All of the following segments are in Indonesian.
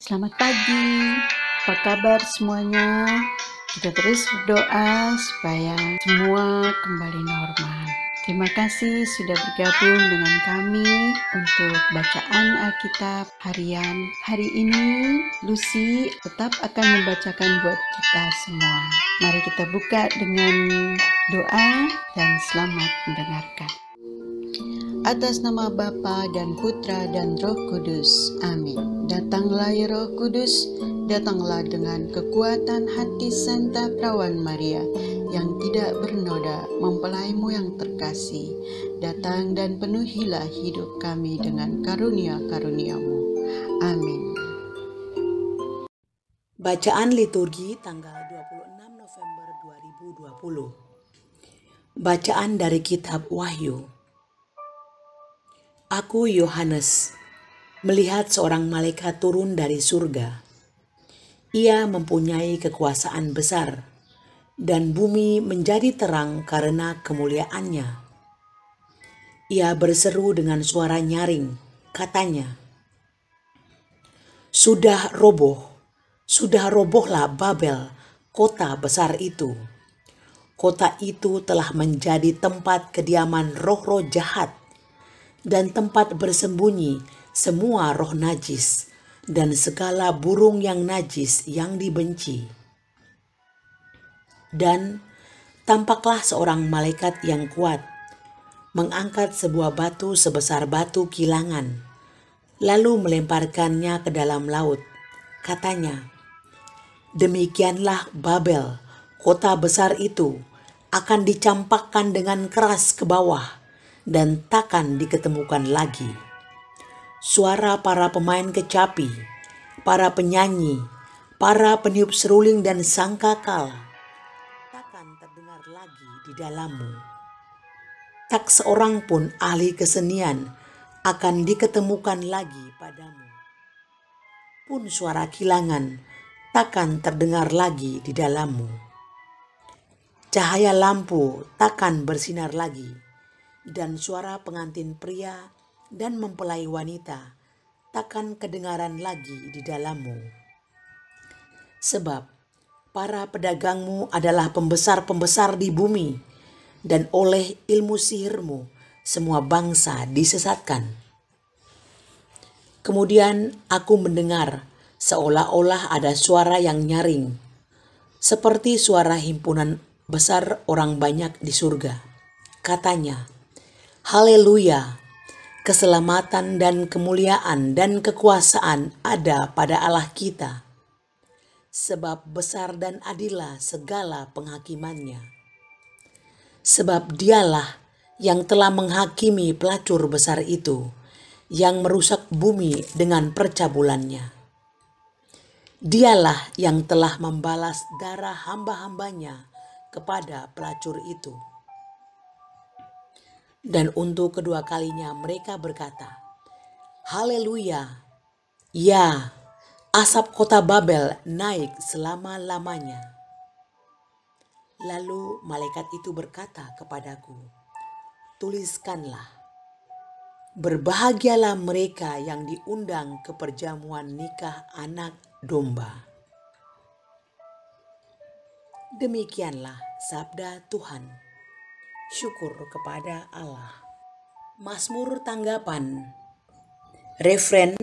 Selamat pagi, apa kabar semuanya? Kita terus berdoa supaya semua kembali normal. Terima kasih sudah bergabung dengan kami untuk bacaan Alkitab harian. Hari ini Lucy tetap akan membacakan buat kita semua. Mari kita buka dengan doa dan selamat mendengarkan. Atas nama Bapa dan Putra dan Roh Kudus. Amin. Datanglah ya Roh Kudus, datanglah dengan kekuatan hati Santa Perawan Maria yang tidak bernoda, mempelaimu yang terkasih. Datang dan penuhilah hidup kami dengan karunia-karuniamu. Amin. Bacaan liturgi tanggal 26 November 2020. Bacaan dari kitab Wahyu. Aku Yohanes melihat seorang malaikat turun dari surga. Ia mempunyai kekuasaan besar dan bumi menjadi terang karena kemuliaannya. Ia berseru dengan suara nyaring, katanya, Sudah robohlah Babel, kota besar itu. Kota itu telah menjadi tempat kediaman roh-roh jahat dan tempat bersembunyi semua roh najis dan segala burung yang najis yang dibenci. Dan tampaklah seorang malaikat yang kuat mengangkat sebuah batu sebesar batu kilangan, lalu melemparkannya ke dalam laut. Katanya, Demikianlah Babel, kota besar itu, akan dicampakkan dengan keras ke bawah dan takkan diketemukan lagi. Suara para pemain kecapi, para penyanyi, para peniup seruling dan sangkakala takkan terdengar lagi di dalammu. Tak seorang pun ahli kesenian akan diketemukan lagi padamu. Pun suara kilangan takkan terdengar lagi di dalammu. Cahaya lampu takkan bersinar lagi, dan suara pengantin pria dan mempelai wanita takkan kedengaran lagi di dalammu. Sebab para pedagangmu adalah pembesar-pembesar di bumi, dan oleh ilmu sihirmu semua bangsa disesatkan. Kemudian aku mendengar seolah-olah ada suara yang nyaring, seperti suara himpunan besar orang banyak di surga. Katanya, Haleluya, keselamatan dan kemuliaan dan kekuasaan ada pada Allah kita, sebab besar dan adillah segala penghakimannya. Sebab dialah yang telah menghakimi pelacur besar itu, yang merusak bumi dengan percabulannya. Dialah yang telah membalas darah hamba-hambanya kepada pelacur itu. Dan untuk kedua kalinya mereka berkata, Haleluya, ya, asap kota Babel naik selama-lamanya. Lalu malaikat itu berkata kepadaku, Tuliskanlah, berbahagialah mereka yang diundang ke perjamuan nikah anak domba. Demikianlah sabda Tuhan. Syukur kepada Allah. Mazmur tanggapan. Refren,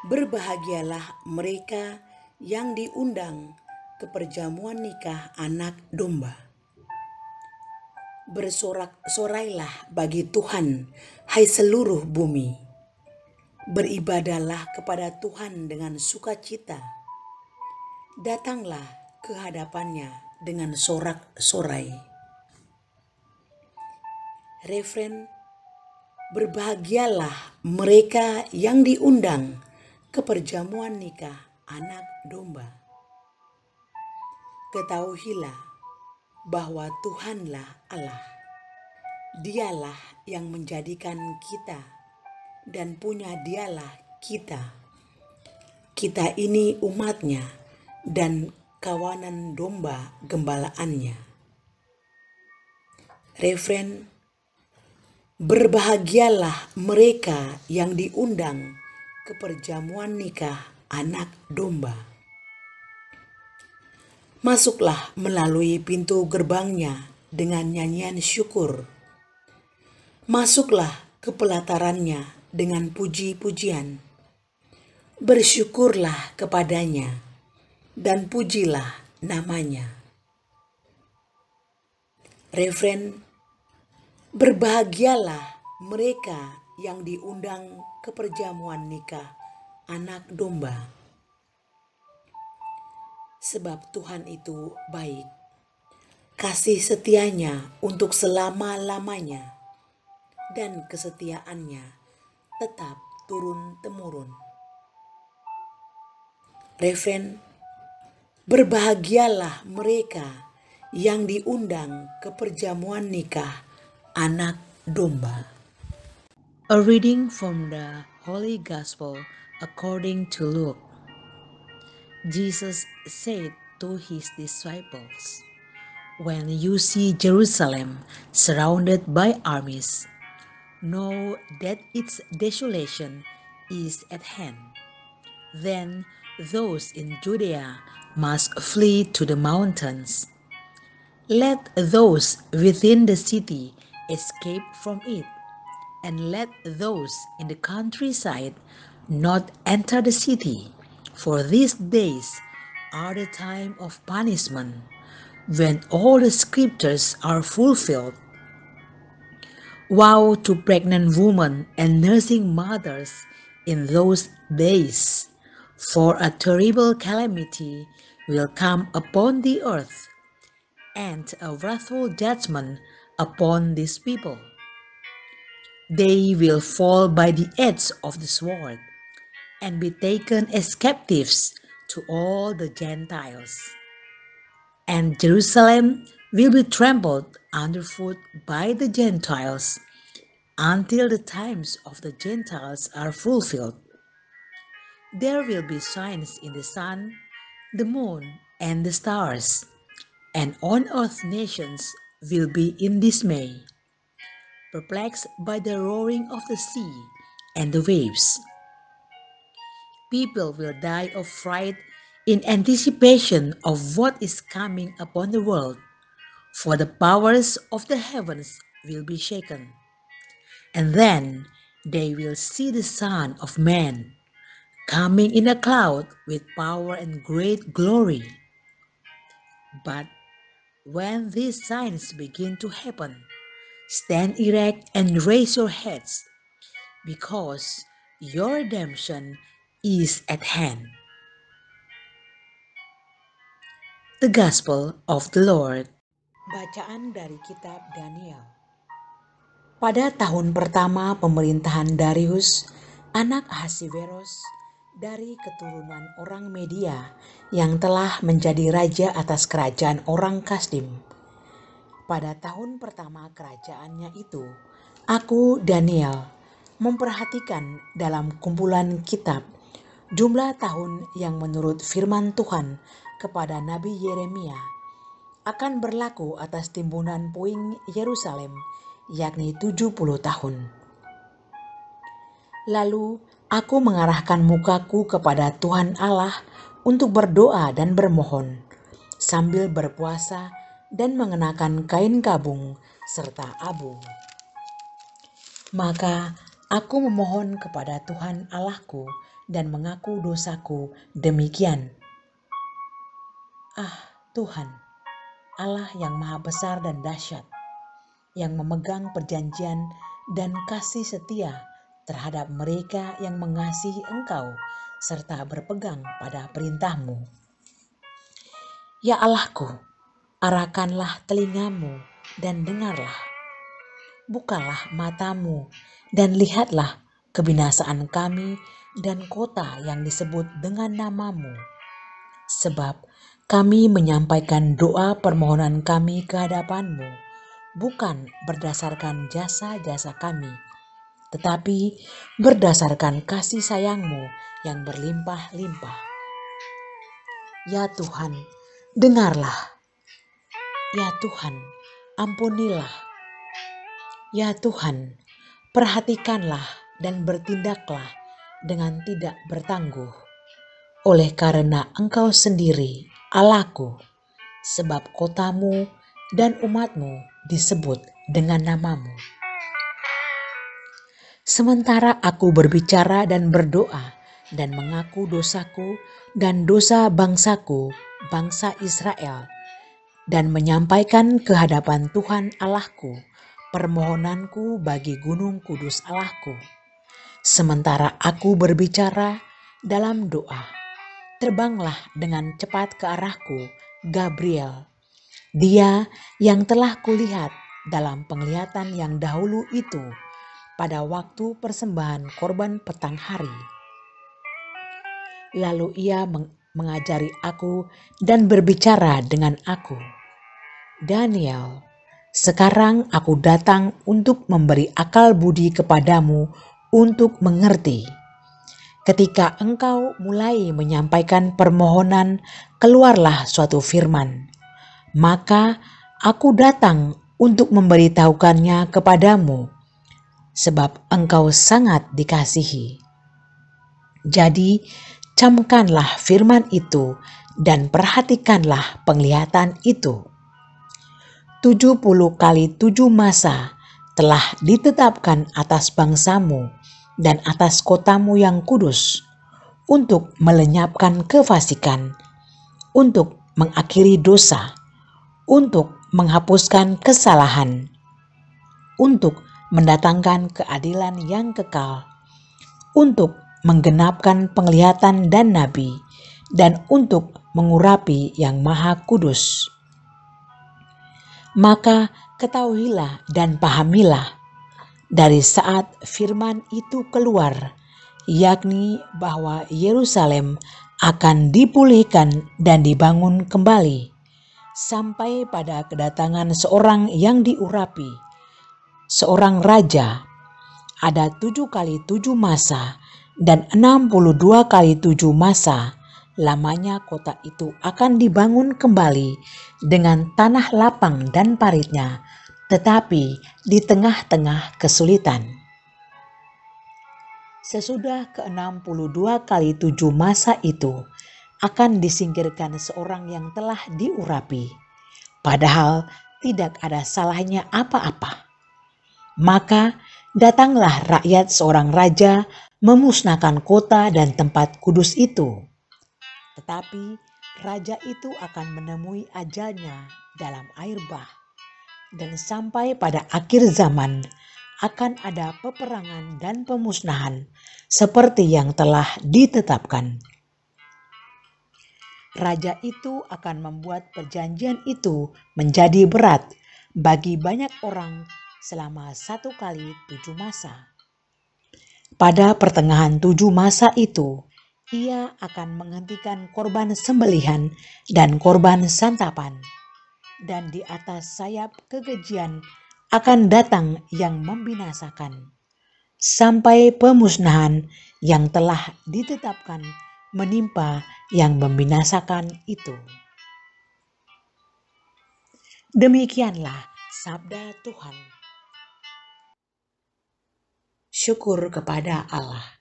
berbahagialah mereka yang diundang ke perjamuan nikah anak domba. Bersorak-sorailah bagi Tuhan, hai seluruh bumi. Beribadahlah kepada Tuhan dengan sukacita. Datanglah ke hadapannya dengan sorak-sorai. Refren, berbahagialah mereka yang diundang ke perjamuan nikah anak domba. Ketahuilah bahwa Tuhanlah Allah. Dialah yang menjadikan kita dan punya dialah kita. Kita ini umatnya dan kawanan domba gembalaannya. Refren, berbahagialah mereka yang diundang ke perjamuan nikah anak domba. Masuklah melalui pintu gerbangnya dengan nyanyian syukur. Masuklah ke pelatarannya dengan puji-pujian. Bersyukurlah kepadanya dan pujilah namanya. Refren, berbahagialah mereka yang diundang ke perjamuan nikah anak domba. Sebab Tuhan itu baik, kasih setianya untuk selama-lamanya, dan kesetiaannya tetap turun-temurun. Refren, berbahagialah mereka yang diundang ke perjamuan nikah anak domba. A reading from the Holy Gospel according to Luke. Jesus said to his disciples, "When you see Jerusalem surrounded by armies, know that its desolation is at hand. Then those in Judea must flee to the mountains. Let those within the city escape from it, and let those in the countryside not enter the city, for these days are the time of punishment, when all the scriptures are fulfilled. Woe to pregnant women and nursing mothers in those days, for a terrible calamity will come upon the earth, and a wrathful judgment upon these people. They will fall by the edge of the sword, and be taken as captives to all the Gentiles. And Jerusalem will be trampled underfoot by the Gentiles, until the times of the Gentiles are fulfilled. There will be signs in the sun, the moon, and the stars, and on earth nations will be in dismay, perplexed by the roaring of the sea and the waves. People will die of fright in anticipation of what is coming upon the world, for the powers of the heavens will be shaken. And then they will see the Son of Man coming in a cloud with power and great glory. But when these signs begin to happen, stand erect and raise your heads, because your redemption is at hand." The Gospel of the Lord. Bacaan dari kitab Daniel. Pada tahun pertama pemerintahan Darius, anak Ahasiweros, dari keturunan orang Media yang telah menjadi raja atas kerajaan orang Kasdim. Pada tahun pertama kerajaannya itu, aku, Daniel, memperhatikan dalam kumpulan kitab jumlah tahun yang menurut firman Tuhan kepada Nabi Yeremia akan berlaku atas timbunan puing Yerusalem, yakni 70 tahun. Lalu aku mengarahkan mukaku kepada Tuhan Allah untuk berdoa dan bermohon, sambil berpuasa dan mengenakan kain kabung serta abu. Maka aku memohon kepada Tuhan Allahku dan mengaku dosaku demikian. Ah Tuhan, Allah yang maha besar dan dahsyat, yang memegang perjanjian dan kasih setia terhadap mereka yang mengasihi Engkau serta berpegang pada perintah-Mu. Ya Allahku, arahkanlah telingamu dan dengarlah. Bukalah matamu dan lihatlah kebinasaan kami dan kota yang disebut dengan nama-Mu. Sebab kami menyampaikan doa permohonan kami ke hadapan-Mu, bukan berdasarkan jasa-jasa kami, tetapi berdasarkan kasih sayang-Mu yang berlimpah-limpah. Ya Tuhan, dengarlah. Ya Tuhan, ampunilah. Ya Tuhan, perhatikanlah dan bertindaklah dengan tidak bertangguh. oleh karena Engkau sendiri, Allahku, sebab kotamu dan umatmu disebut dengan namamu. Sementara aku berbicara dan berdoa dan mengaku dosaku dan dosa bangsaku, bangsa Israel, dan menyampaikan ke hadapan Tuhan Allahku permohonanku bagi gunung kudus Allahku. Sementara aku berbicara dalam doa, terbanglah dengan cepat ke arahku Gabriel, dia yang telah kulihat dalam penglihatan yang dahulu itu pada waktu persembahan korban petang hari. Lalu ia mengajari aku dan berbicara dengan aku, Daniel, sekarang aku datang untuk memberi akal budi kepadamu untuk mengerti. Ketika engkau mulai menyampaikan permohonan, keluarlah suatu firman. Maka aku datang untuk memberitahukannya kepadamu, sebab engkau sangat dikasihi. Jadi, camkanlah firman itu dan perhatikanlah penglihatan itu. 70 kali 7 masa telah ditetapkan atas bangsamu dan atas kotamu yang kudus, untuk melenyapkan kefasikan, untuk mengakhiri dosa, untuk menghapuskan kesalahan, untuk mendatangkan keadilan yang kekal, untuk menggenapkan penglihatan dan nabi, dan untuk mengurapi yang maha kudus. Maka ketahuilah dan pahamilah dari saat firman itu keluar, yakni bahwa Yerusalem akan dipulihkan dan dibangun kembali, sampai pada kedatangan seorang yang diurapi, seorang raja. Ada 7 kali 7 masa dan 62 kali 7 masa lamanya kota itu akan dibangun kembali dengan tanah lapang dan paritnya, tetapi di tengah-tengah kesulitan. Sesudah ke-62 kali 7 masa itu akan disingkirkan seorang yang telah diurapi, padahal tidak ada salahnya apa-apa. Maka datanglah rakyat seorang raja memusnahkan kota dan tempat kudus itu. Tetapi raja itu akan menemui ajalnya dalam air bah, dan sampai pada akhir zaman akan ada peperangan dan pemusnahan seperti yang telah ditetapkan. Raja itu akan membuat perjanjian itu menjadi berat bagi banyak orang selama 1 kali 7 masa. Pada pertengahan 7 masa itu, ia akan menghentikan korban sembelihan dan korban santapan, dan di atas sayap kekejian akan datang yang membinasakan, sampai pemusnahan yang telah ditetapkan menimpa yang membinasakan itu. Demikianlah sabda Tuhan. Syukur kepada Allah.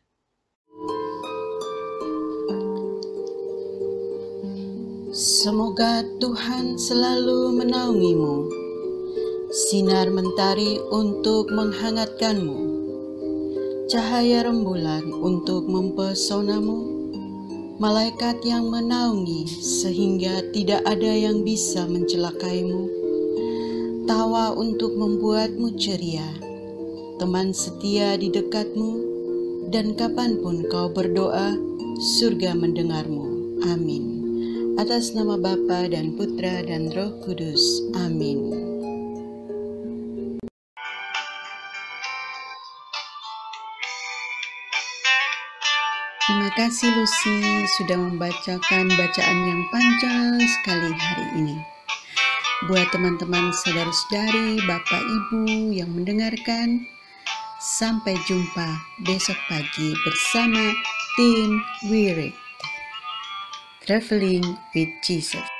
Semoga Tuhan selalu menaungimu, sinar mentari untuk menghangatkanmu, cahaya rembulan untuk mempesonamu, malaikat yang menaungi sehingga tidak ada yang bisa mencelakaimu, tawa untuk membuatmu ceria, teman setia di dekatmu, dan kapanpun kau berdoa, surga mendengarmu. Amin. Atas nama Bapa dan Putra dan Roh Kudus. Amin. Terima kasih Lucy sudah membacakan bacaan yang panjang sekali hari ini. Buat teman-teman saudara-saudari, Bapak Ibu yang mendengarkan, sampai jumpa besok pagi bersama tim Wirid Traveling with Jesus.